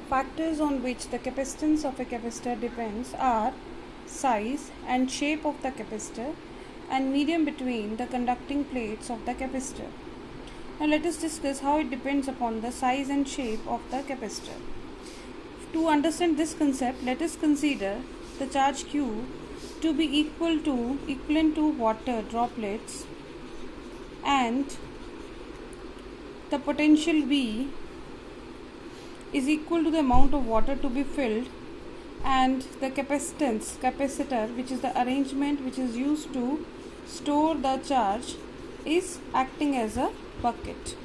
Factors on which the capacitance of a capacitor depends are size and shape of the capacitor and medium between the conducting plates of the capacitor. Now let us discuss how it depends upon the size and shape of the capacitor. To understand this concept, let us consider the charge Q to be equivalent to water droplets and the potential V is equal to the amount of water to be filled, and the capacitor, which is the arrangement which is used to store the charge, is acting as a bucket.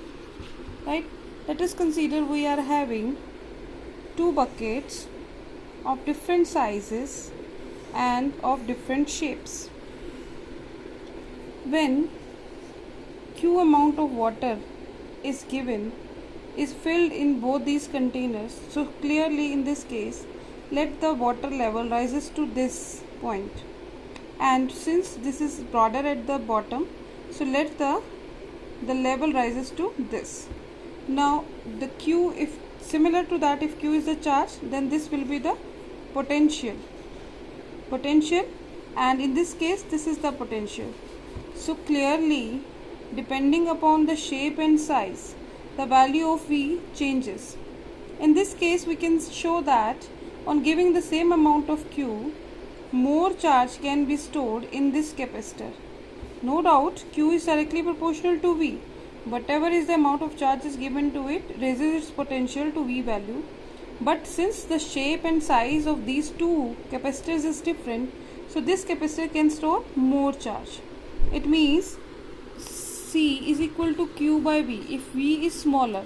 Right? Let us consider we are having two buckets of different sizes and of different shapes. When Q amount of water is filled in both these containers, so clearly in this case let the water level rises to this point, and since this is broader at the bottom, so let the level rises to this. Now the Q, if similar to that, if Q is the charge, then this will be the potential, and in this case this is the potential. So clearly, depending upon the shape and size, the value of V changes. In this case, we can show that on giving the same amount of Q, more charge can be stored in this capacitor. No doubt, Q is directly proportional to V. Whatever is the amount of charge is given to it raises its potential to V value. But since the shape and size of these two capacitors is different, so this capacitor can store more charge. It means C is equal to Q by V. If V is smaller,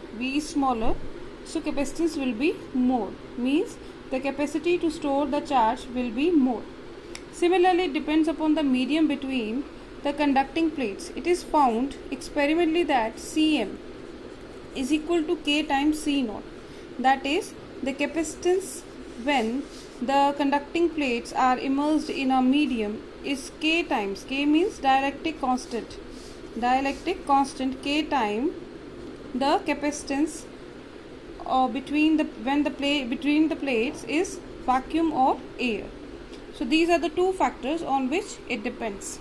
so capacitance will be more. Means the capacity to store the charge will be more. Similarly, it depends upon the medium between the conducting plates. It is found experimentally that Cm is equal to K times C naught. That is, the capacitance when the conducting plates are immersed in a medium is K times, K means dielectric constant K time the capacitance between the plates is vacuum or air. So these are the two factors on which it depends.